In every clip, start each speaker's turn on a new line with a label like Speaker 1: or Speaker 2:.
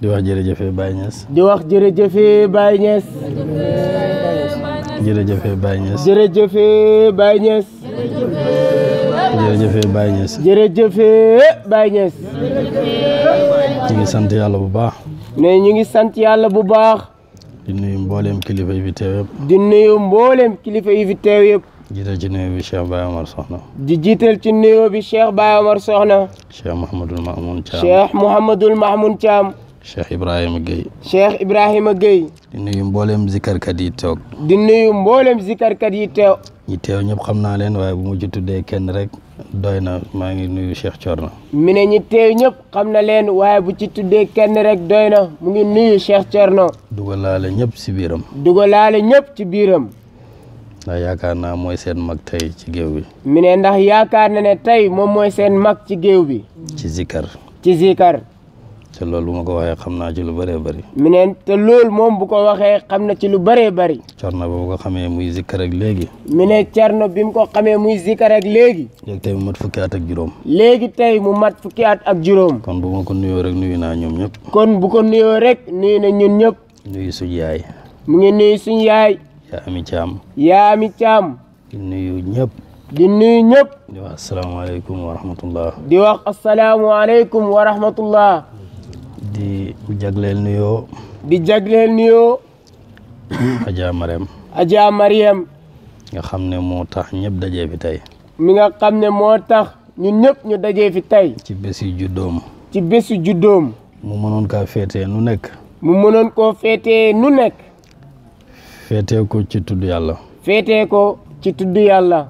Speaker 1: di wax jërëjëfe Baye Niass.
Speaker 2: di wax jërëjëfe Baye Niass.
Speaker 1: jërëjëfe Baye Niass.
Speaker 2: jërëjëfe Baye Niass.
Speaker 1: jërëjëfe Baye Niass.
Speaker 2: jërëjëfe Baye Niass.
Speaker 1: ñu ngi sant yàlla bu baax.
Speaker 2: ne ñu ngi sant yàlla bu baax.
Speaker 1: di nuyu mbooleem kilifa yi fi teew yëpp.
Speaker 2: di nuyu mbooleem kilifa yi fi teew yëpp.
Speaker 1: jiital ci nuyu bi Cheikh Baye Omar Soxna.
Speaker 2: di jiital ci nuyu bi Cheikh Baye Omar Soxna.
Speaker 1: Cheikh Mouhamadul Mamoun Thiam.
Speaker 2: Cheikh Mouhamadul Mamoun Thiam.
Speaker 1: Cheikh Ibrahima Gueye.
Speaker 2: Cheikh Ibrahima Gueye.
Speaker 1: di nuyu mbooleem zikarkat yi toog.
Speaker 2: di nuyu mbooleem zikarkat yi teew.
Speaker 1: ñi teew ñëpp xam naa leen waaye bu mu ci tuddee kenn rek doy na maa ngi nuyu Cheikh Thiorna.
Speaker 2: mi ne ñi teew ñëpp xam na leen waaye bu ci tuddee kenn rek doy na mu ngi nuyu Cheikh Thiorna.
Speaker 1: dugalaale ñëpp si biiram.
Speaker 2: dugalaale ñëpp ci biiram.
Speaker 1: ndax yaakaar naa mooy seen mag tey ci géew bi.
Speaker 2: mi ne ndax yaakaar na ne tey moom mooy seen mag ci géew bi.
Speaker 1: ci zikar.
Speaker 2: ci zikar.
Speaker 1: te loolu bu ma ko waxee xam naa ci lu bëree bëri.
Speaker 2: mi ne te loolu moom bu ko waxee xam na ci lu bëree bëri.
Speaker 1: Thiorna boobu ko xamee muy zikar ak léegi.
Speaker 2: mi ne Thiorna bi mu ko xamee muy zikar ak léegi.
Speaker 1: léegi tey mu mat fukki at ak juróom.
Speaker 2: léegi tey mu mat fukki at ak juróom.
Speaker 1: kon bu ma ko nuyoo rek nuyu naa ñoom ñëpp.
Speaker 2: kon bu ko nuyoo rek nuyu na ñun ñëpp.
Speaker 1: nuyu suñu yaay.
Speaker 2: mu ngi nuyu suñu yaay.
Speaker 1: yaa ami Thiam.
Speaker 2: yaa ami Thiam.
Speaker 1: di nuyu ñëpp.
Speaker 2: di nuyu ñëpp.
Speaker 1: di wax asalaamaaleykum wa rahmatullah.
Speaker 2: di wax asalaamualeykum wa rahmatullah.
Speaker 1: di jagleel nuyoo.
Speaker 2: di jagleel nuyoo.
Speaker 1: Adja Marème.
Speaker 2: Adja Mariam.
Speaker 1: nga xam ne moo tax ñëpp dajee fi tey.
Speaker 2: mi nga xam ne moo tax ñun ñëpp ñu dajee fi tey.
Speaker 1: ci bési juddoom.
Speaker 2: ci bésu juddoom.
Speaker 1: mu mënoon kaa féetee nu nekk.
Speaker 2: mu mënoon koo féetee nu nekk.
Speaker 1: féetee ko ci tudd yàlla.
Speaker 2: féetee ko ci tudd yàlla.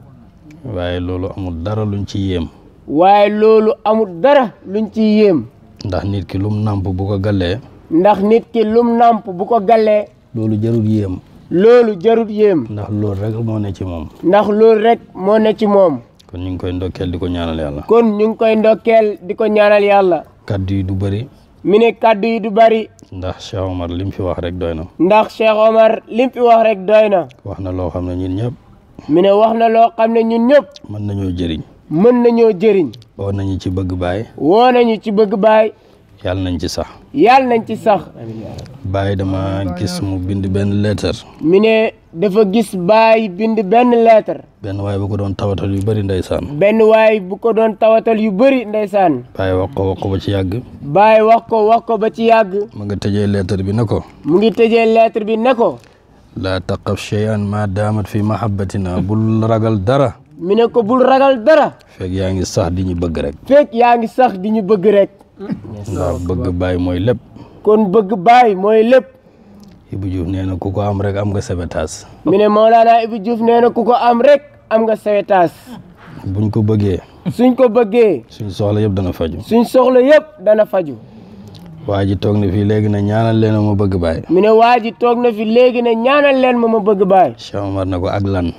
Speaker 1: waaye loolu amul dara luñ ci yéem.
Speaker 2: waaye loolu amul dara luñ ci yéem.
Speaker 1: ndax nit ki lum nàmp bu ko gallee.
Speaker 2: ndax nit ki lum nàmp bu ko gallee.
Speaker 1: loolu jarul yéem.
Speaker 2: loolu jarut yéem.
Speaker 1: ndax loolu rek moo ne ci moom.
Speaker 2: ndax loolu rek moo ne ci moom.
Speaker 1: kon ñu ngi koy ndokkeel di ko ñaanal yàlla.
Speaker 2: kon ñu ngi koy ndokkeel di ko ñaanal yàlla.
Speaker 1: kaddu yi du bëri.
Speaker 2: mi ne kaddu yi du bari.
Speaker 1: ndax Cheikh Omar lim fi wax rek doy na.
Speaker 2: ndax Cheikh Omar lim fi wax rek doy na.
Speaker 1: wax na loo xam ne ñun ñëpp.
Speaker 2: mi ne wax na loo xam ne ñun ñëpp.
Speaker 1: mën nañoo jëriñ.
Speaker 2: mën nañoo jëriñ.
Speaker 1: woo nañu ci bëgg baay.
Speaker 2: woo nañu ci bëgg baay.
Speaker 1: yàlla nañ ci sax.
Speaker 2: yàlla nañ ci sax.
Speaker 1: baay dama gis mu bind benn lettre.
Speaker 2: mi ne dafa gis baay bind benn lettre.
Speaker 1: benn waay bu ko doon tawatal yu bëri ndeysaan.
Speaker 2: benn waay bu ko doon tawatal yu bëri ndeysaan.
Speaker 1: baay wax ko ba ci yàgg.
Speaker 2: baay wax ko ba ci yàgg.
Speaker 1: mu nga tëjee lettre bi ne ko.
Speaker 2: mu ngi tëjee lettre bi ne ko.
Speaker 1: laa taqaf shay'an ma daamat fi mahabbatina bul ragal dara.
Speaker 2: mi ne ko bul ragal dara.
Speaker 1: fekk yaa ngi sax di ñu bëgg rek.
Speaker 2: fekk yaa ngi sax di ñu bëgg rek.
Speaker 1: ndax bëgg baay mooy lépp.
Speaker 2: kon bëgg baay mooy lépp.
Speaker 1: Ibou Diouf nee na ku ko am rek am nga sebetaas.
Speaker 2: mi ne Mawlana Ibou Diouf nee na ku ko am rek am nga sebetaas.
Speaker 1: buñ ko bëggee.
Speaker 2: suñ ko bëggee.
Speaker 1: suñ soxla yëpp dana faju.
Speaker 2: suñ soxla yëpp dana faju.
Speaker 1: waa ji toog na fii léegi ne ñaanal leen ma bëgg baay.
Speaker 2: mi ne waa ji toog na fi léegi ne ñaanal leen ma bëgg baay.
Speaker 1: Cheikh Omar ne ko ak lan.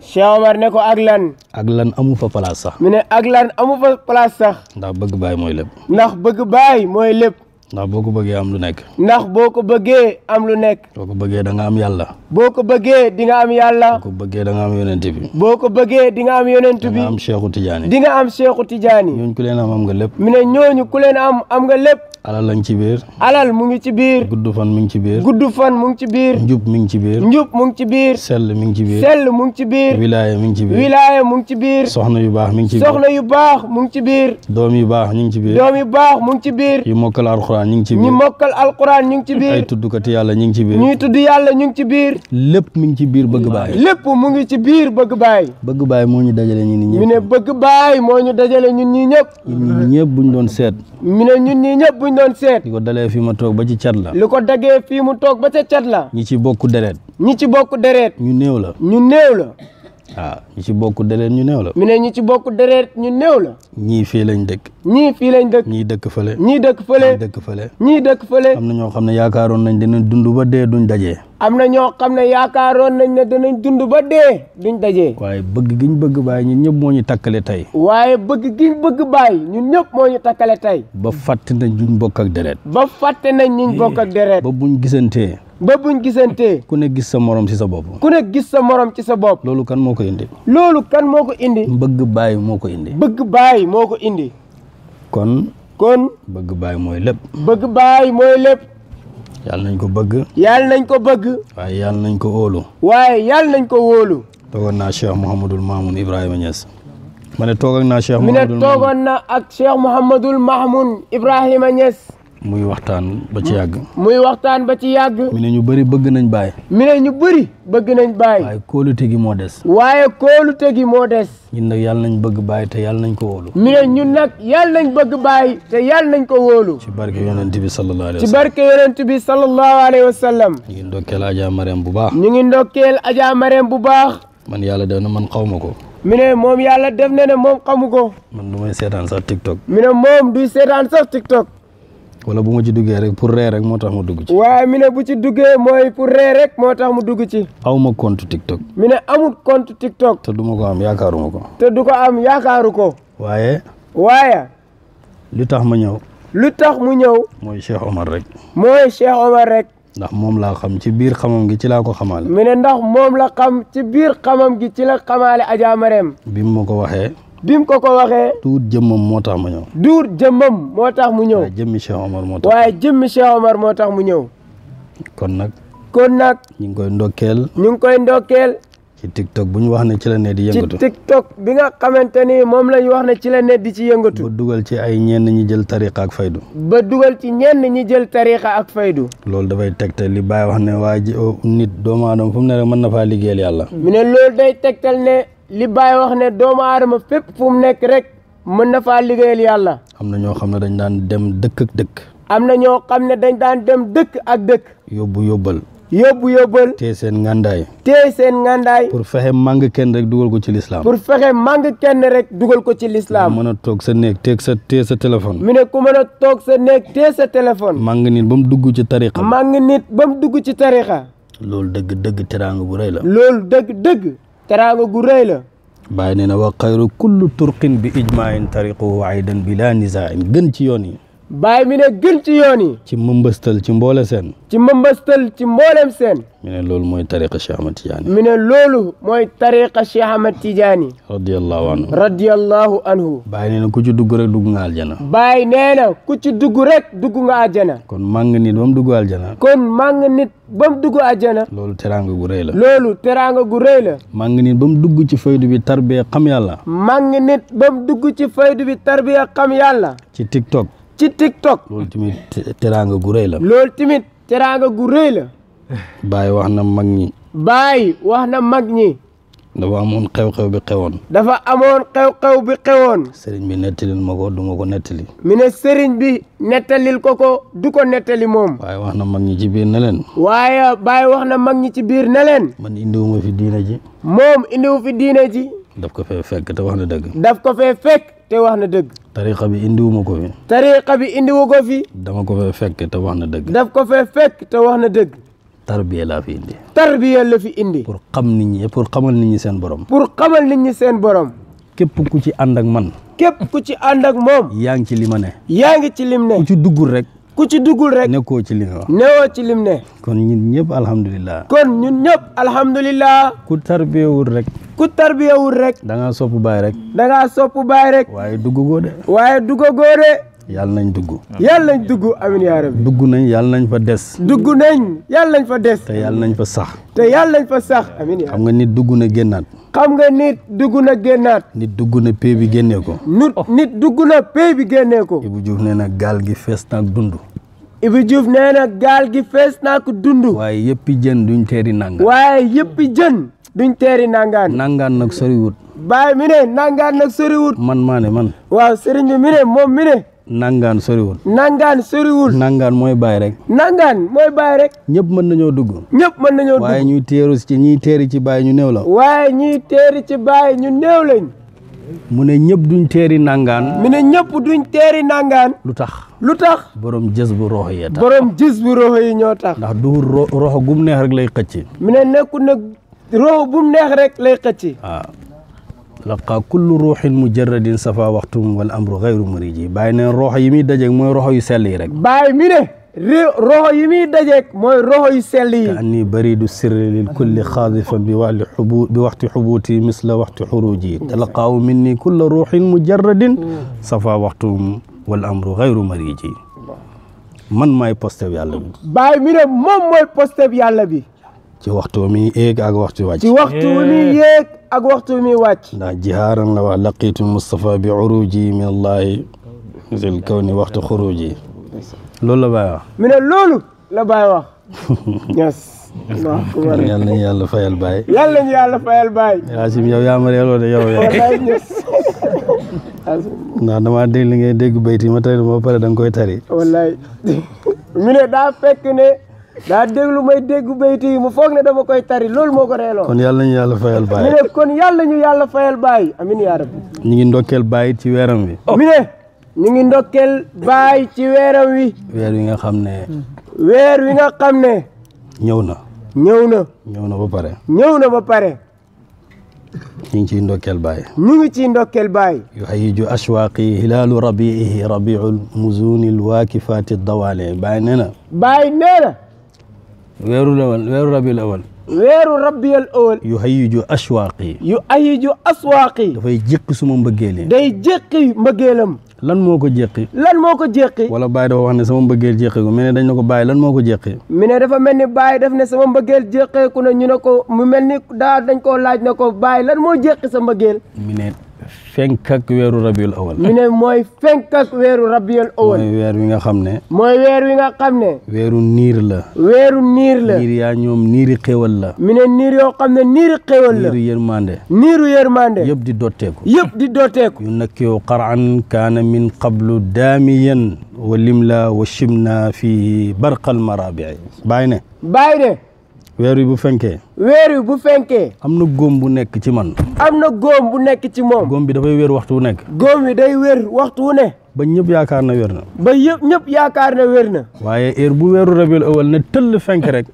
Speaker 2: Cheikh Omar ne ko ak lan.
Speaker 1: ak lan amu fa place sax.
Speaker 2: mi ne ak lan amu fa place sax.
Speaker 1: ndax bëgg baay mooy lépp.
Speaker 2: ndax bëgg baay mooy lépp.
Speaker 1: ndax boo ko bëggee am lu nekk.
Speaker 2: ndax boo ko bëggee am lu nekk.
Speaker 1: boo ko bëggee da nga am yàlla.
Speaker 2: boo ko bëggee di nga am yàlla.
Speaker 1: boo ko bëggee da nga am yonent bi.
Speaker 2: boo ko bëggee di nga am yonent bi.
Speaker 1: da nga am Cheikhu Tidiane.
Speaker 2: di nga am Cheikhu Tidiane.
Speaker 1: ñooñu ku leen am nga lépp.
Speaker 2: mi ne ñooñu ku leen am nga lépp.
Speaker 1: alal lañ ci biir.
Speaker 2: alal mu ngi ci biir.
Speaker 1: gudd fan mi ngi ci biir.
Speaker 2: gudd fan mu ngi ci biir.
Speaker 1: njub mi ngi ci biir.
Speaker 2: njub mu ngi ci biir.
Speaker 1: sell mi ngi ci biir.
Speaker 2: sell mu ngi ci biir.
Speaker 1: wilaaya mi ngi ci biir.
Speaker 2: wilaaya mu ngi ci biir.
Speaker 1: soxna yu baax mi ngi ci biir.
Speaker 2: soxna yu baax mu ngi ci biir.
Speaker 1: doom yu baax ñu ngi ci biir.
Speaker 2: doom yu baax mu ngi ci biir.
Speaker 1: yu mokkal alxuraan ñu ngi ci biir.
Speaker 2: ñi mokkal alxuraan ñu ngi ci biir.
Speaker 1: ay tuddkati yàlla ñu ngi ci biir.
Speaker 2: ñuy tudd yàlla ñu ngi ci biir.
Speaker 1: lépp mi ngi ci biir bëgg baay.
Speaker 2: lépp mu ngi ci biir bëgg baay.
Speaker 1: bëgg baay moo ñu dajale ñun ñi
Speaker 2: mi ne bëgg baay moo ñu dajale ñun ñi ñëpp.
Speaker 1: ñun ñëpp buñ doon seet.
Speaker 2: mi ne ñun ñi ñëpp buñ doon seet.
Speaker 1: li ko dalee fi ma toog ba ci cat la.
Speaker 2: li ko dagee fii mu toog ba ca cat la.
Speaker 1: ñi ci bokku deret.
Speaker 2: ñi ci bokk deret.
Speaker 1: ñu néew la.
Speaker 2: ñu néew la.
Speaker 1: waaw ñi ci bokku deret ñu néew la.
Speaker 2: mi ne ñi ci bokk deret ñu néew la.
Speaker 1: ñii fii lañ dëkk.
Speaker 2: ñii fii lañ dëkk.
Speaker 1: ñii dëkk fële.
Speaker 2: ñii dëkk fële.
Speaker 1: ñii dëkk fële.
Speaker 2: ñii dëkk fële.
Speaker 1: am na ñoo xam ne yaakaaroon nañ dinañ dund ba dee duñ dajee.
Speaker 2: am na ñoo xam ne yaakaaroon nañ ne danañ dund ba dee duñ dajee.
Speaker 1: waaye bëgg giñ bëgg baay ñun ñëpp moo ñu takkale tey.
Speaker 2: waaye bëgg giñ bëgg baay ñun ñëpp moo ñu takkale tey.
Speaker 1: ba fàtte nañ duñ bokk ak deret.
Speaker 2: ba fàtte nañ ñiñ bokk ak deret.
Speaker 1: ba buñ gisantee.
Speaker 2: ba buñ gisantee.
Speaker 1: ku ne gis sa morom ci sa bopp.
Speaker 2: ku ne gis sa morom ci sa bopp.
Speaker 1: loolu kan moo ko indi.
Speaker 2: loolu kan moo ko indi.
Speaker 1: bëgg baay moo ko indi.
Speaker 2: bëgg baay moo ko indi.
Speaker 1: kon
Speaker 2: kon
Speaker 1: bëgg baay mooy lépp.
Speaker 2: bëgg baay mooy lépp.
Speaker 1: yàlla nañ ko bëgg.
Speaker 2: yàlla nañ ko bëgg.
Speaker 1: waaye yàlla nañ ko óolu.
Speaker 2: waaye yàlla nañ ko wóolu.
Speaker 1: toogoon naa Cheikh Mouhamadul Mamoun Ibrahima Niass. ma ne toog ak naa Cheikh
Speaker 2: mi ne
Speaker 1: Mouhamadul
Speaker 2: toogoon na ak Cheikh Mouhamadul Mamoun Ibrahima Niass.
Speaker 1: muy waxtaan ba ci yàgg.
Speaker 2: muy waxtaan ba ci yàgg.
Speaker 1: mi ne ñu bëri bëgg nañ baay.
Speaker 2: mi ne ñu bëri bëgg nañ baay.
Speaker 1: waaye kóolute gi moo des.
Speaker 2: waaye kóolute gi moo des.
Speaker 1: ñun nag yàlla nañ bëgg baay te yàlla nañ ko wóolu.
Speaker 2: mi ne ñun nag yàlla nañ bëgg baay te yàlla nañ ko wóolu.
Speaker 1: ci barke yonent bi sallallahu alayhi wa
Speaker 2: ci
Speaker 1: sallam.
Speaker 2: barke yonent bi sallallahu alayhi wa sallam.
Speaker 1: ñu ngi ndokkeel Adja Mariam bu baax.
Speaker 2: ñu ngi ndokkeel Adja Mariam bu baax.
Speaker 1: man yàlla def na man xaw ma ko.
Speaker 2: mi ne moom yàlla def na ne moom xamu ko.
Speaker 1: man du may seetaan sax TikTok.
Speaker 2: mi ne moom duy seetaan sax TikTok.
Speaker 1: wala bu ma ci duggee rek pour ree rek moo tax ma dugg ci.
Speaker 2: waaye mi ne bu ci duggee mooy pour ree rek moo tax mu dugg ci.
Speaker 1: aw ma compte TikTok.
Speaker 2: mi ne amul compte TikTok.
Speaker 1: te du ma ko am yaakaaruma ko.
Speaker 2: te du ko am yaakaaru ko.
Speaker 1: waaye.
Speaker 2: waaye.
Speaker 1: li tax ma ñëw.
Speaker 2: lu tax mu ñëw.
Speaker 1: mooy Cheikh Omar rek.
Speaker 2: mooy Cheikh Omar rek.
Speaker 1: ndax moom laa xam ci biir xamam gi ci laa ko xamaale.
Speaker 2: mi ne ndax moom la xam ci biir xamam gi ci la xamaale Adja Mariam.
Speaker 1: bi mu ma ko waxee.
Speaker 2: bi mu ko waxee.
Speaker 1: tuut jëmmam moo tax ma ñëw.
Speaker 2: duur jëmmam moo tax mu ñëw.
Speaker 1: waaye jëmmi Cheikh Omar moo tax.
Speaker 2: waaye jëmmi Cheikh Omar moo tax mu ñëw.
Speaker 1: kon nag.
Speaker 2: kon nag.
Speaker 1: ñu ngi koy ndokkeel.
Speaker 2: ñu ngi koy ndokkeel.
Speaker 1: ci TikTok bu ñu wax ne ci la ne di yëngatu.
Speaker 2: ci TikTok bi nga xamante ni moom la ñu wax ne ci la ne di ci yëngatu.
Speaker 1: ba dugal ci ay ñenn ñi jël tariqa ak faydu.
Speaker 2: ba dugal ci ñenn ñi jël tariqa ak faydu.
Speaker 1: loolu dafay tegtal li Baye wax ne waa ji nit doomu aadama fu mu ne rek mën na faa liggéeyal yàlla.
Speaker 2: mu ne loolu day tegtal ne li Baye wax ne doomu aadama fépp fu mu nekk rek mën na faa liggéeyal yàlla.
Speaker 1: am na ñoo xam ne dañ daan dem dëkk ak dëkk.
Speaker 2: am na ñoo xam ne dañ daan dem dëkk ak dëkk.
Speaker 1: yóbbal.
Speaker 2: yóbbal.
Speaker 1: tee seen ngàndaay.
Speaker 2: tee seen ngàndaay.
Speaker 1: pour fexe màng kenn rek dugal ko ci lislaam.
Speaker 2: pour fexe màng kenn rek dugal ko ci lislaam.
Speaker 1: mën a toog sa néeg tee sa téléphone.
Speaker 2: mu ne ku mën a toog sa néeg tee sa téléphone.
Speaker 1: màng nit ba mu dugg ci tariqa.
Speaker 2: màng nit ba mu dugg ci tariqa.
Speaker 1: loolu dëgg teraanga bu rëy la.
Speaker 2: loolu dëgg teraanga gu rëy la.
Speaker 1: Baay nee na wa xayru kullu turqin bi ijmain tariquhu aydan bila nisaain gën ci yoon yi.
Speaker 2: Baay mi ne gën ci yoon yi.
Speaker 1: ci mbëmbëstal ci mboole seen.
Speaker 2: ci mbëmbëstal ci mboolem seen.
Speaker 1: mi ne loolu mooy tariqa Cheikh Ahmad Tidiane.
Speaker 2: mi ne loolu mooy tariqa Cheikh Ahmad Tidiane. radiyallahu anhu.
Speaker 1: Baay nee na ku ci dugg rek dugg nga aljana.
Speaker 2: Baay nee na ku ci dugg rek dugg nga aljana.
Speaker 1: kon màng nit ba mu dugg aljana.
Speaker 2: kon màng nit ba mu dugg aljana.
Speaker 1: loolu teraanga gu rëy la.
Speaker 2: loolu teraanga gu rëy la.
Speaker 1: màng nit ba mu dugg ci faydu bi tarbiya xam yàlla.
Speaker 2: màng nit ba mu dugg ci faydu bi tarbiya xam yàlla.
Speaker 1: ci TikTok. loolu tamit teraanga gu rëy la.
Speaker 2: loolu tamit teraanga gu rëy la.
Speaker 1: Baay wax na mag ñi.
Speaker 2: Baay wax na mag ñi.
Speaker 1: dafa amoon xew-xew bi xewoon.
Speaker 2: dafa amoon xew-xew bi xewoon.
Speaker 1: sëriñ bi nettalil ma ko du ma ko nettali.
Speaker 2: mi ne sëriñ bi nettalil ko du ko nettali moom.
Speaker 1: waaye wax na mag ñi ci biir ne leen.
Speaker 2: waaye Baay wax na mag ñi ci biir ne leen.
Speaker 1: man indiwuma fi diina ji.
Speaker 2: moom indiwu fi diina ji.
Speaker 1: daf ko fee fekk te wax na dëgg.
Speaker 2: daf ko fee fekk te wax na dëgg.
Speaker 1: tariqa bi indiwuma ko fi.
Speaker 2: tariqa bi indiwu ko fi.
Speaker 1: dama ko fee fekk te wax na dëgg.
Speaker 2: daf ko fee fekk te wax na dëgg.
Speaker 1: tarbiya laa fi indi.
Speaker 2: tarbiya la fi indi.
Speaker 1: pour xam nit ñi pour xamal nit ñi seen borom.
Speaker 2: pour xamal nit ñi seen borom.
Speaker 1: képp ku ci ànd ak man.
Speaker 2: képp ku ci ànd ak moom.
Speaker 1: yaa ngi ci li ma ne.
Speaker 2: yaa ngi ci lim ne.
Speaker 1: ku ci duggul rek.
Speaker 2: ku ci duggul rek.
Speaker 1: nekkoo ci li nga wax.
Speaker 2: newoo ci lim ne.
Speaker 1: kon ñun ñëpp alhamdulilah.
Speaker 2: kon ñun ñëpp alhamdulilah.
Speaker 1: ku tarbiyewul rek.
Speaker 2: ku tarbiyewul rek.
Speaker 1: da ngaa sopp Baay rek.
Speaker 2: da ngaa sopp Baay rek.
Speaker 1: waaye duggagoo de.
Speaker 2: waaye duggagoo de.
Speaker 1: yàlla nañ dugg.
Speaker 2: yàlla nañ dugg amiin yaa rabbi.
Speaker 1: dugg nañ yàlla nañ fa des.
Speaker 2: dugg nañ yàlla nañ fa des.
Speaker 1: te yàlla nañ fa sax.
Speaker 2: te yàlla nañ fa sax amiin yaa
Speaker 1: xam nga nit dugg na génnaat.
Speaker 2: xam nga nit dugg na génnaat.
Speaker 1: nit dugg na pay bi génnee ko.
Speaker 2: nit dugg na pay bi génnee ko.
Speaker 1: Ibou Diouf nee na gaal gi fees naag dund.
Speaker 2: Ibou Diouf nee na gaal gi fees naag dund.
Speaker 1: waaye yëppi jën duñ teeri nangaan.
Speaker 2: waaye yëppi jën duñ teeri nangaan.
Speaker 1: nangaan nag soriwut.
Speaker 2: Baay mi ne nangaan nag soriwut.
Speaker 1: man maa ne man.
Speaker 2: waaw sëriñ bi mi ne moom mi ne.
Speaker 1: nangaan soriwul.
Speaker 2: nangaan soriwul.
Speaker 1: nangaan mooy Baay rek.
Speaker 2: nangaan mooy Baay rek.
Speaker 1: ñëpp mën nañoo dugg.
Speaker 2: ñëpp mën nañoo dugg.
Speaker 1: waaye ñuy teeri ci Baay ñu néew la.
Speaker 2: waaye ñuy teeri ci Baay ñu néew lañ.
Speaker 1: mu ne ñëpp duñ teeri nangaan.
Speaker 2: mi ne ñëpp duñ teeri nangaan.
Speaker 1: lu tax. borom jës bu roxo yi tax.
Speaker 2: borom jës bu roxo yi ñoo tax.
Speaker 1: ndax du roxo gum neex rek lay xëcc.
Speaker 2: mi ne nekku nag roxo bu mu neex rek lay xëcc.
Speaker 1: waaw. laqa kullu ruuxin safa waxtum wal amru xayru muriji Baay ne roxo yi muy dajeeg mooy roxo yu sell yi rek.
Speaker 2: Baay mi ne roxo yi muy dajeek mooy roxo yu sell yi
Speaker 1: ka anni baridu sirri lil kulli xaadifan bi waxti xubuuti misla waxti xuruji talaqaawu minni kulla ruuxin mujarradin safa waxtum wal amru gayru mariji man maay poste bi yàlla bi
Speaker 2: baay mi ne moom mooy poste bi yàlla bi
Speaker 1: ci waxtu mi yéeg ak waxtu wàcc
Speaker 2: ci waxtu mi yéeg ak waxtu mi wàcc
Speaker 1: ndax jihaaran la wax laqitu Mustafa bi uruji min allahi zil kawni waxtu xuruji loolu la Baay wax
Speaker 2: mi ne loolu la Baay wax ñas
Speaker 1: yàlla nañu yàlla fayal Baay
Speaker 2: yàlla nañu yàlla fayal Baay
Speaker 1: Yaasim yow yaa ma reeloo de yow
Speaker 2: wallaay ñas
Speaker 1: ndax damaa dégg li ngay dégg bayti ma tari ba pare da nga koy tari
Speaker 2: wallaay mi ne daa fekk ne daa déglu may dégg bayti yi mu foog ne dama koy tari loolu moo ko reeloo
Speaker 1: kon yàlla nañu yàlla fayal Baay
Speaker 2: mi ne kon yàlla ñu yàlla fayal Baay amin yaa rabbi
Speaker 1: ñu ngi ndokkeel Baay ci weeram wi
Speaker 2: mi ne ñu ngi ndokkeel Baay ci weeram wi
Speaker 1: weer wi nga xam ne
Speaker 2: weer wi nga xam ne
Speaker 1: ñëw na
Speaker 2: ñëw na ba pare
Speaker 1: ñu ngi ciy ndokkeel Baay
Speaker 2: ñu ngi ciy ndokkeel Baay
Speaker 1: yuhayyiju ashwaaqi hilaalu rabiihi rabiul muzuni lwaakifaati dawaale Baay nee na weeru rabiul awal yuhayyiju ashwaaqi dafay jéqi suma mbëggeel
Speaker 2: day jéqi mbëggeelam
Speaker 1: lan moo ko jéqi wala Baay dafa wax ne sama mbëggeel jéqi ko mel ne dañ na ko Baay lan moo ko jéqi
Speaker 2: mi ne dafa mel ni Baay daf ne sama mbëggeel jéqeeku na ñu ne ko mu mel ni dañ koo laaj na ko Baay lan moo jéqi sa mbëggeel
Speaker 1: mi ne fenk ak weeru rabiul awal
Speaker 2: mi ne mooy fenk ak weeru rabiul awal
Speaker 1: mooy weer wi nga xam ne
Speaker 2: weeru
Speaker 1: niir la niir yaa ñoom niiri xéwal la
Speaker 2: mi ne niir yoo xam ne niiri xéwal la niiru yërmande
Speaker 1: yëpp di dooteeku yu nakkiw qar'an kaana min qablu daamiyan wa limla wa shimna fi barqal marabi'i Baay ne weer wi bu fenkee am na góom bu nekk ci man moom góom bi dafay wér waxtu wu nekk
Speaker 2: góom bi day wér waxtu wu ne
Speaker 1: ba ñëpp yaakaar na wér na
Speaker 2: ñëpp yaakaar na wér na
Speaker 1: waaye heure bu weeru rabiul awal ne tëll fenk rek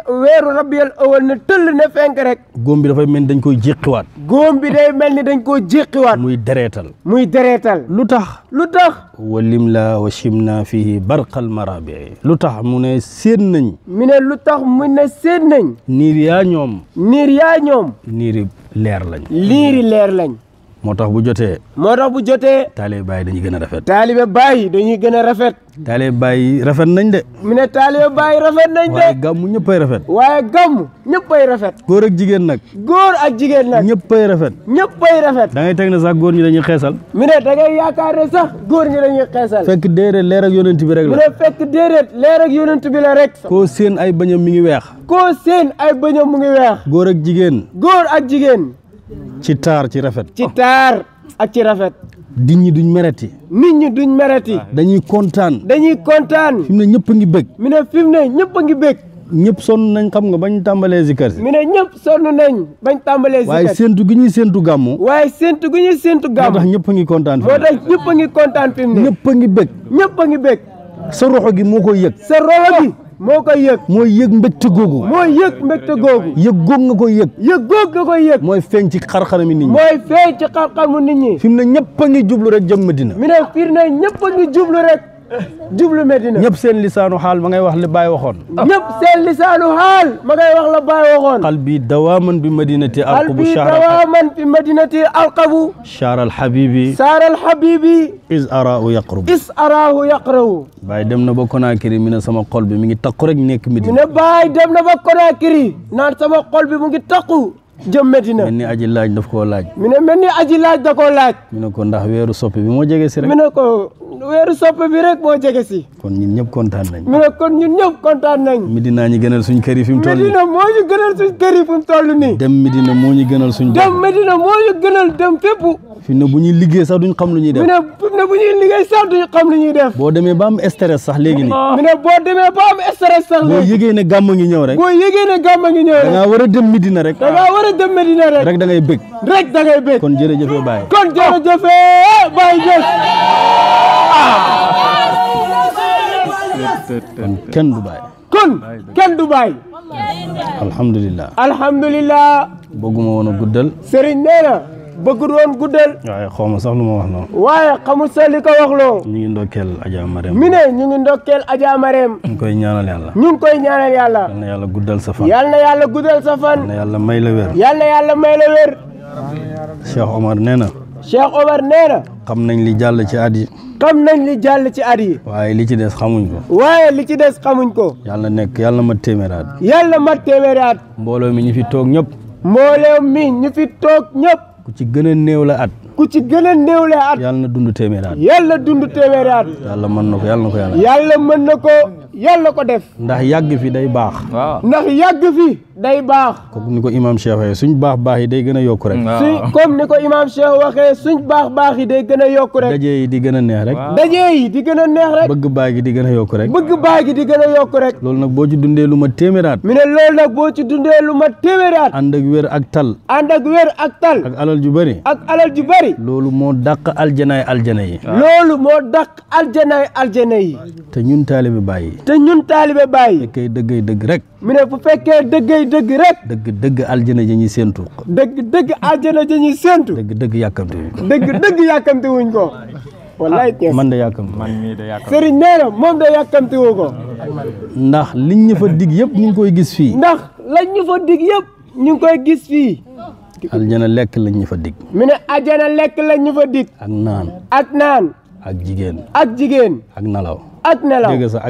Speaker 2: weeru rabiul awal ne tëll ne fenk rek
Speaker 1: góom bi dafay mel ni dañ koy jéqiwaat
Speaker 2: góom bi day mel ni dañ koy jéqiwaat
Speaker 1: muy dereetal
Speaker 2: lu tax
Speaker 1: wa limla wa shimna fihi barqal marabii lu tax mu ne séen nañ
Speaker 2: mi ne lu tax mu ne séen nañ
Speaker 1: niir yaa ñoom niiri leer lañ moo tax bu jotee taalibe Baay dañuy gën a rafet taalibe Baay rafet nañ de
Speaker 2: mi ne taalibe Baay rafet nañ de
Speaker 1: waaye gàmmu ñëppay rafet góor ak jigéen nag ñëppay rafet da ngay teg ne sax góor ñi dañuy xeesal
Speaker 2: mi ne da ngay yaakaar ne sax góor ñi dañuy xeesal
Speaker 1: fekk déedéet leer ak yonent bi rek la
Speaker 2: mi ne fekk déedéet leer ak yonent bi la rek
Speaker 1: koo seen ay bëñam mi ngi weex góor ak jigéen ci taar ak ci rafet nit ñi duñ mereti dañuy kontaan
Speaker 2: fi
Speaker 1: mu ne ñëpp a ngi bëgg
Speaker 2: mi ne
Speaker 1: ñëpp sonn nañ xam nga bañ tàmbalee zikar si
Speaker 2: mi ne ñëpp sonn nañ bañ tàmbalee zikar
Speaker 1: waaye séentu gi ñuy séentu gàmmu
Speaker 2: moo tax
Speaker 1: ñëpp a ngi kontaan
Speaker 2: fi mu ne
Speaker 1: ñëpp a ngi bëgg sa roxo gi moo koy yëg mooy yëg mbégte googu yëg góog nga koy yëg mooy feeñ ci xar-xarami nit ñi fi mu ne ñëpp a ngi jublu rek jëm Medina
Speaker 2: mi ne fi mu ne ñëpp a ngi jublu rek jublu Medina
Speaker 1: ñëpp seen lisaanu xaal ma ngay wax li Baay waxoon qalbi dawaaman bi madinati alqabu shaaral habibi is araahu yaqrabu Baay dem na ba Conakry mi ne sama xol bi mi ngi takku rek nekk Medina
Speaker 2: mi ne Baay dem na ba Conakry naan sama xol bi mu ngi takku jëm Medina
Speaker 1: mel ni aji laaj daf koo laaj
Speaker 2: mi ne mel ni aji laaj da koo laaj
Speaker 1: mi ne ko ndax weeru soppe bi moo jege si rek
Speaker 2: mi ne ko weeru soppe bi rek moo jege si
Speaker 1: kon ñun ñëpp kontaan nañ
Speaker 2: mi ne kon ñun ñëpp kontaan nañ
Speaker 1: Medina ñi gënal suñ kër yi fi mu toll
Speaker 2: Medina moo ñu gënal suñ kër yi fi mu toll nii
Speaker 1: dem Medina moo ñu gënal suñ
Speaker 2: dem Medina moo ñu gënal dem fépp
Speaker 1: fi ne bu ñuy liggéey sax duñ xam lu ñuy def
Speaker 2: mi ne bu ñuy liggéey sax duñ xam lu ñuy def
Speaker 1: boo demee ba am stress sax léegi nii
Speaker 2: mi ne boo demee ba am stress sax léegi
Speaker 1: boo yëgee ne gàmma ngi ñëw rek da ngaa war a dem Medina rek
Speaker 2: da ngaa war a dem Medina rek
Speaker 1: da ngay bëgg kon jërëjëf Baay kon kenn du Baay
Speaker 2: alhamdulillah bëgguma
Speaker 1: woon a guddal
Speaker 2: Serigne nee na bëggul woon guddal
Speaker 1: waaye xaw ma sax lu ma wax noonu
Speaker 2: waaye xamul sa li ko wax loo
Speaker 1: ñu ngi ndokkeel Adja Marème
Speaker 2: mi ne ñu ngi ndokkeel Adja Marème
Speaker 1: ñu ngi koy ñaanal yàlla
Speaker 2: ñu ngi koy ñaanal yàlla
Speaker 1: yal na yàlla guddal sa fan
Speaker 2: yal na yàlla guddal sa fan
Speaker 1: yal na yàlla may la wér
Speaker 2: yal na yàlla may la wér
Speaker 1: Cheikh Omar nee na
Speaker 2: Cheikh Omar nee na
Speaker 1: xam nañ li jàll ci at yi
Speaker 2: xam nañ li jàll ci at yi
Speaker 1: waaye li ci des xamuñ ko
Speaker 2: waaye li ci des xamuñ ko
Speaker 1: yàlla nekk yàlla ma téeméeraat
Speaker 2: yàlla mat téeméeri at
Speaker 1: mbooloo mi ñu fi toog ñëpp
Speaker 2: mbooleem mi ñu fi toog ñëpp
Speaker 1: ku ci gën a néew la at
Speaker 2: ku ci gën a néewle at
Speaker 1: yàlla na dund téeméeraat
Speaker 2: yàlla dund téeméeri at
Speaker 1: yàlla mën na ko yàlla na ko yàlla
Speaker 2: yàlla mën na ko yàlla ko def
Speaker 1: ndax yàgg fi day baax
Speaker 2: ndax yàgg fi day baax
Speaker 1: kooku ni ko imam Cheikh waxee suñ baax yi day gën a yokk rek
Speaker 2: comme ni ko imam Cheikh waxee suñ baax yi day gën a yokk rek
Speaker 1: daje yi di gën a neex rek
Speaker 2: daje yi di gën a neex rek
Speaker 1: bëgg baay gi di gën a yokk rek
Speaker 2: bëgg baay gi di gën a yokk rek
Speaker 1: loolu nag boo ci dundee lu ma téeméeraat
Speaker 2: mi ne loolu nag boo ci dundee lu ma téeméeri at
Speaker 1: ànd ak wér ak tal
Speaker 2: ànd ak wér ak tal
Speaker 1: ak alal ju bëri
Speaker 2: ak alal ju bëri
Speaker 1: loolu moo dàq aljanaay aljana yi
Speaker 2: loolu moo dàq aljanaay aljana yi
Speaker 1: te ñun taalibe baay yi
Speaker 2: te ñun taalibe baay yi
Speaker 1: fekkee dëggay dëgg rek
Speaker 2: mi ne bu fekkee dëggay dëgg rek
Speaker 1: dëgg aljana ji ñuy séentu
Speaker 2: dëgg aljana ji ñuy séentu
Speaker 1: dëgg yàkkamti wuñ ko
Speaker 2: dëgg yàkkamti wuñ ko wallaay
Speaker 1: man de yàkkamti
Speaker 2: sëriñ nee na moom de yàkkamti wu ko
Speaker 1: ndax liñ ñu fa dig yëpp ñu ngi koy gis fii
Speaker 2: ndax lañ ñu fa dig yëpp ñu ngi koy gis fii
Speaker 1: aljana lekk lañ ñu fa dig
Speaker 2: mi ne aljana lekk lañ ñu fa dig
Speaker 1: ak naan ak jigéen ak nalaw
Speaker 2: ak nelaw
Speaker 1: dégg sax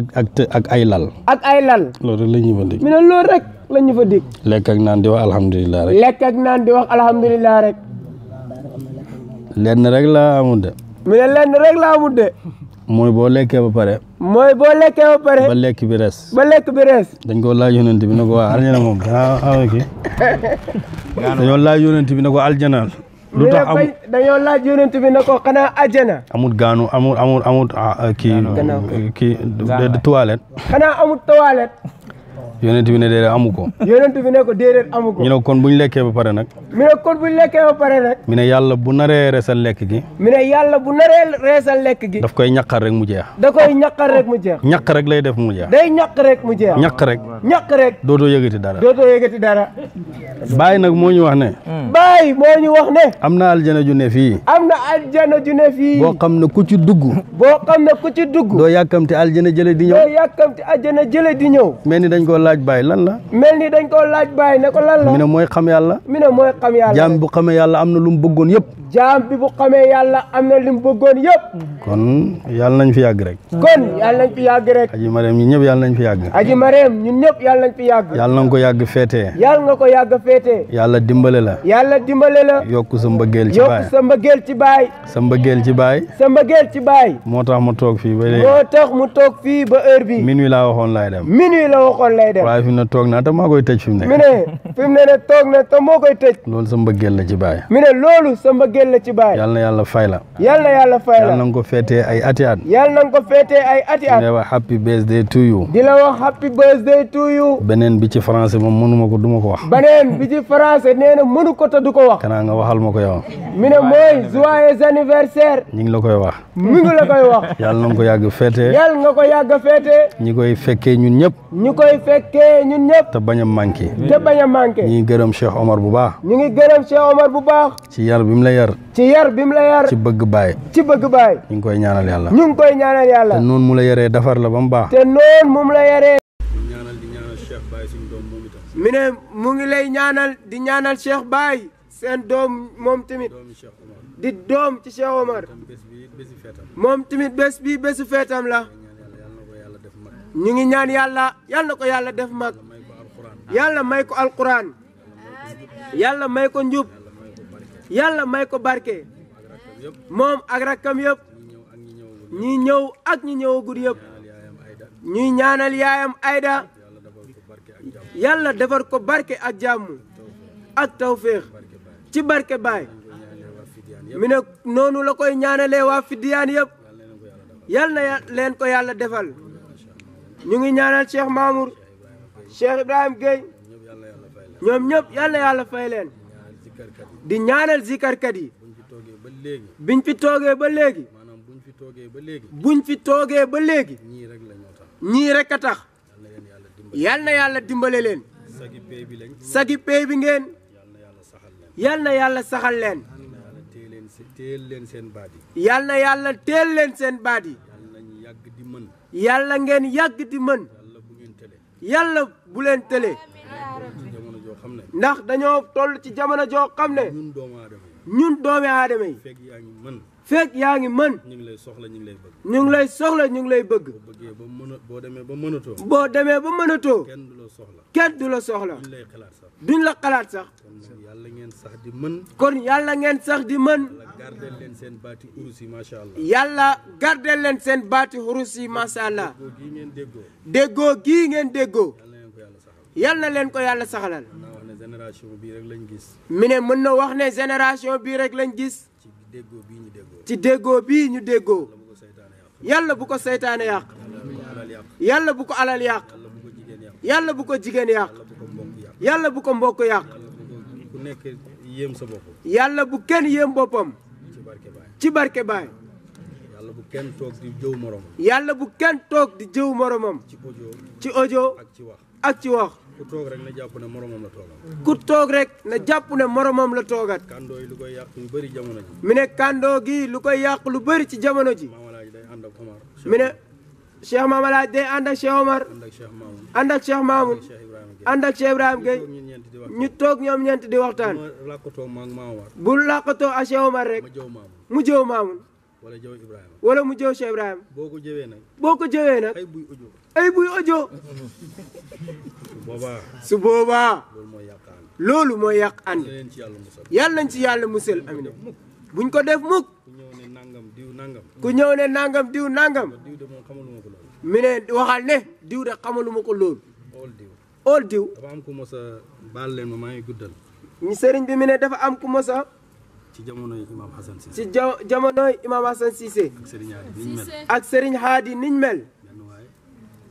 Speaker 1: ak ay lal
Speaker 2: ak ay lal
Speaker 1: loolu rek la ñu fa dig
Speaker 2: mi ne loolu rek la ñu fa dig
Speaker 1: lekk ak naan di wax alhamdulilah rek
Speaker 2: lekk ak naan di wax alhamdulilah rek
Speaker 1: lenn rek laa amul de
Speaker 2: mi ne lenn rek laa amul de
Speaker 1: mooy boo lekkee ba pare
Speaker 2: ba
Speaker 1: lekk bi res dañ ko laaj yonent bi ne ko waa aljana moom kii dañoo laaj yonent bi ne ko aljana lu tax
Speaker 2: dañoo laaj yonent bi ne ko xanaa aljana
Speaker 1: amul gaanu amul kii toilette
Speaker 2: xanaa amul toilette
Speaker 1: yonent bi ne déedéet amu ko
Speaker 2: yonent bi ne ko déedéet amu ko
Speaker 1: ñu ne kon buñ lekkee ba pare nag
Speaker 2: mi ne kon buñ lekkee ba pare nag
Speaker 1: mi ne yàlla bu naree reesal lekk gi
Speaker 2: mi ne yàlla bu naree reesal lekk gi
Speaker 1: daf koy ñaqal rek mu jeex
Speaker 2: da koy ñaqal rek mu jeex
Speaker 1: ñaq rek lay def mu jeex
Speaker 2: day ñaq rek mu jeex ñaq rek
Speaker 1: dootoo yëgati dara
Speaker 2: Baay
Speaker 1: nag moo ñu wax ne
Speaker 2: Baay moo ñu wax ne
Speaker 1: am na aljana ju ne fii boo xam ne ku ci dugg doo yàkkamti aljana jële di ñëw mel ni dañ ko laaj Baay lan la
Speaker 2: Baay ne ko lan la
Speaker 1: mi ne mooy xam yàlla jaam bu xamee yàlla am na lu mu bëggoon yëpp
Speaker 2: jaam bi bu xamee yàlla am na lu mu bëggoon yëpp
Speaker 1: kon yàlla nañ fi yàgg rek aji Marème ñun ñëpp yàlla nañ fi yàgg
Speaker 2: yàlla
Speaker 1: na nga ko yàgg feetee yàlla dimbale la yokk sa mbëggeel ci baay sa mbëggeel ci baay moo tax mu toog fii ba heure bi minuit laa waxoon lay dem waaye fi mu ne toog naa te maa koy tëj fi mu ne
Speaker 2: toog na te moo koy tëj
Speaker 1: loolu sa mbëggeel la ci baay
Speaker 2: loolu sa mbëggeel la ci baay
Speaker 1: yàlla na yàlla fay la
Speaker 2: yàlla
Speaker 1: na nga ko feetee ay ati at
Speaker 2: di
Speaker 1: la wax happy birthday to you beneen bi ci français moom mënuma ko duma ko wax
Speaker 2: beneen bi ci français nee na mënu ko te du ko wax
Speaker 1: kanaa nga waxal ma ko yow
Speaker 2: mi ne mooy joyeux anniversaire
Speaker 1: ñi ngi la koy wax
Speaker 2: yàlla
Speaker 1: na nga ko yàgg feetee ñi koy fekkee ñun ñëpp te bañ a manqué ñi gërëm Cheikh Omar bu baax ci yar bi mu la yar ci bëgg baay ñu ngi koy ñaanal yàlla te noonu mu la yaree defar la ba mu baax
Speaker 2: mi ne mu ngi lay ñaanal di ñaanal Cheikh Baye seen doom moom tamit di doom ci Cheikh Omar moom tamit bés bi bésu feetam la ñu ngi ñaan yàlla na ko yàlla def mag yàlla may ko alquran yàlla may ko njub yàlla may ko barke moom ak rakkam yëpp ñi ñëw ak ñi ñëwagul yëpp ñuy ñaanal yaayam Ayda yàlla defar ko barke ak jàmm ak tawféex ci barke Baay mi ne noonu la koy ñaanalee waa Fidiyaan yëpp yal na leen ko yàlla defal ñu ngi ñaanal Cheikh Mamour Cheikh Ibrahim Gueye ñoom ñëpp yal na yàlla fay leen di ñaanal zikarkat yi biñ fi toogee ba léegi ñii rek a tax yal na yàlla dimbale leen sagi pay bi ngeen yal na yàlla saxal leen
Speaker 1: teel leen seen baat yi.
Speaker 2: yal na yàlla teel leen seen baat yi.
Speaker 1: yàlla nañu yàgg di mën.
Speaker 2: yàlla ngeen yàgg di mën.
Speaker 1: yàlla bu ngeen tële.
Speaker 2: yàlla bu leen tële.
Speaker 1: ci jamono joo xam ne.
Speaker 2: ndax dañoo toll ci jamono joo xam ne.
Speaker 1: ñun doomu aadama yi.
Speaker 2: ñun doomi aadama yi.
Speaker 1: fekk yaa ngi mën.
Speaker 2: fekk yaa ngi mën.
Speaker 1: ñu ngi lay soxla ñu ngi lay bëgg.
Speaker 2: ñu ngi lay soxla ñu ngi lay bëgg.
Speaker 1: boo bëggee ba mën a boo demee ba mënatoo.
Speaker 2: boo demee ba mënatoo.
Speaker 1: kenn du la soxla.
Speaker 2: kenn du la soxla.
Speaker 1: duñ lay xalaat sax.
Speaker 2: duñ la xalaat sax.
Speaker 1: kon nag yàlla ngeen sax di mën.
Speaker 2: kon yàlla ngeen sax di mën.
Speaker 1: yàlla gardel leen seen baati urus yi macha allah.
Speaker 2: yàlla gardel leen seen baati urus yi macha allah.
Speaker 1: déggoo gii ngeen déggoo.
Speaker 2: déggoo gii ngeen déggoo.
Speaker 1: yàlla na leen ko yàlla saxal.
Speaker 2: yal na leen ko yàlla saxalal.
Speaker 1: naa wax ne génération bii rek lañ gis.
Speaker 2: mi ne mën na wax ne génération bii rek lañ gis.
Speaker 1: ci déggoo bii ñu déggoo.
Speaker 2: ci déggoo bii ñu déggoo.
Speaker 1: yàlla bu ko seytaane yàq.
Speaker 2: yàlla bu ko seytaane yàq.
Speaker 1: yàlla bu ko alal yàq.
Speaker 2: yàlla bu ko jigéen yàq.
Speaker 1: yàlla bu ko mbokk yàq.
Speaker 2: yàlla bu ko mbokk yàq.
Speaker 1: yàlla bu ko ku nekk yéem sa bopp.
Speaker 2: yàlla bu kenn yéem boppam.
Speaker 1: ci barke baay.
Speaker 2: ci barke baay.
Speaker 1: yàlla bu kenn toog di jëw morom.
Speaker 2: yàlla bu kenn toog di jëw moromam.
Speaker 1: ci audio.
Speaker 2: ci audio
Speaker 1: ak ci wax.
Speaker 2: ak ci wax.
Speaker 1: ku toog rek na jàpp ne moromam la toogal.
Speaker 2: ku toog rek na jàpp ne moromam la toogat.
Speaker 1: kàndoo yi lu koy yàq yu bëri jamono ji.
Speaker 2: mi ne kàndoo gi lu koy yàq lu bëri ci jamono ji.
Speaker 1: Maamalaaj day ànd ak Omar.
Speaker 2: mi ne Cheikh Maamalaaj day ànd ak Cheikh Omar.
Speaker 1: ànd ak Cheikh Mamoun.
Speaker 2: ànd ak Cheikh Mamoun.
Speaker 1: Cheikh Ibrahima Gueye.
Speaker 2: ànd ak Cheikh Ibrahima Gueye.
Speaker 1: ñun ñeenti di wax.
Speaker 2: ñu toog ñoom ñeent di waxtaan.
Speaker 1: ma làkkatoo ma ak Maamar.
Speaker 2: bu làqatoo a Cheikh Omar rek
Speaker 1: ma jëw Mamoun.
Speaker 2: mu jëw Mamoun
Speaker 1: wala jëw Ibrahima.
Speaker 2: wala mu jëw Cheikh Ibrahima.
Speaker 1: boo ko jëwee nag.
Speaker 2: boo ko jëwee nag
Speaker 1: ay buy audio.
Speaker 2: ay buy audio.
Speaker 1: boobaa.
Speaker 2: su boobaa
Speaker 1: loolu mooy yàqaan.
Speaker 2: loolu mooy yàq ànd.
Speaker 1: na leen ci yàlla musal.
Speaker 2: yàlla nañ ci yàlla musal amina buñ ko def mukk.
Speaker 1: ku ñëw ne nangam diw nangam.
Speaker 2: ku ñëw ne nangam diw nangam.
Speaker 1: diw de moom xamaluma ko loolu.
Speaker 2: mi ne waxal ne diw de xamaluma ko loolu.
Speaker 1: ool diw.
Speaker 2: ool diw.
Speaker 1: dafa am ku mos a baal leen ma maa ngi guddal.
Speaker 2: ñu sëriñ bi mi ne dafa am ku mos a.
Speaker 1: ci jamonoy Imam Hassan Cissé.
Speaker 2: ci jamonoy Imam Hassan Cissé.
Speaker 1: ak Serigne Hadi niñ mel.
Speaker 2: ak Serigne Hadi niñ mel.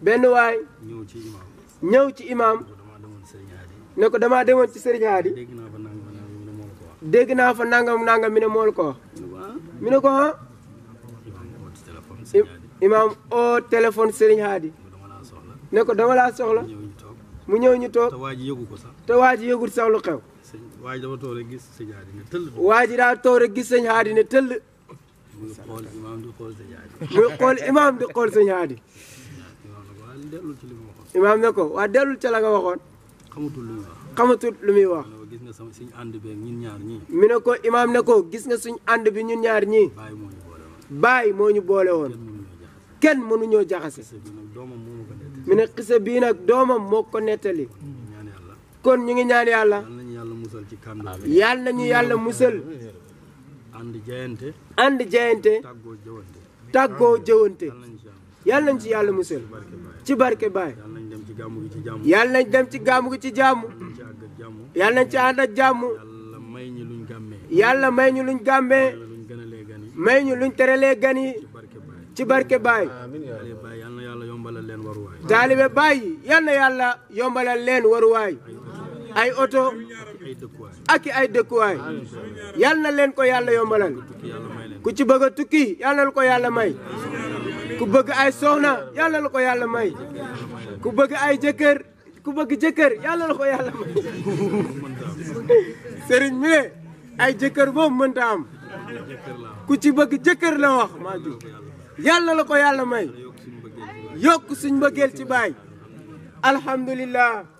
Speaker 2: benn waay.
Speaker 1: ñëw ci imam.
Speaker 2: ñëw ci imam.
Speaker 1: damaa demoon Serigne Hadi.
Speaker 2: ne ko damaa demoon ci Serigne Hadi.
Speaker 1: dégg naa fa nangam nangam mi ne moo la ko wax.
Speaker 2: dégg naa fa nangam nangam mi ne moo la ko wax. mi ne ko ah. imam oo téléphone Serigne Hadi. ne ko dama laa soxla. mu ñëw ñu toog.
Speaker 1: te waa ji yëgu ko sax.
Speaker 2: te waa ji yëgul sax lu xew.
Speaker 1: waa ji dafa toog rek gis Serigne Hadi ne tëll.
Speaker 2: waa ji daa toog rek gis Serigne Hadi ne tëll.
Speaker 1: muy xool imam di xool Serigne Hadi.
Speaker 2: muy xool imam di xool Serigne Hadi. imam ne ko waa dellul ca la nga waxoon.
Speaker 1: xamatul lu muy wax.
Speaker 2: xamatul lu muy wax.
Speaker 1: gis nga sama suñu ànd beeg ñun ñaar ñii.
Speaker 2: mi ne ko imam ne ko gis nga suñ ànd bi ñun ñaar ñii. baay moo ñu boole woon. kenn mënuñoo jaxase. mi ne xisa bii nag doomam moo ko nettali. kon ñu ngi ñaan yàlla. yàlla nañu yàlla musal.
Speaker 1: ànd jayante.
Speaker 2: ànd jayante. tàggoo jëwante. yàlla nañ ci yàlla musal. ci barke baay. yàlla nañ dem ci gàmmu gi ci jàmm. yàlla nañ ci ànd ak jàmm. yàlla may ñu luñ gàmmee. may ñu luñ terelee gan yi. ci barke baay. taalibe baay yal na yàlla yombalal leen waruwaay. ay oto ak ay dëkkuwaay. yal na leen ko yàlla yombalal. ku ci bëgg a tukki yal na ko yàlla may. ku bëgg ay soxna yal na ko yàlla may. ku bëgg ay jëkkër ku bëgg jëkkër yal na ko yàlla may. sëriñ mi ne ay jëkkër boobu mënta am. ku ci bëgg jëkkër la wax maa ji yàlla la ko yàlla may. yokk suñ mbëggeel ci baay. alhamdulillah.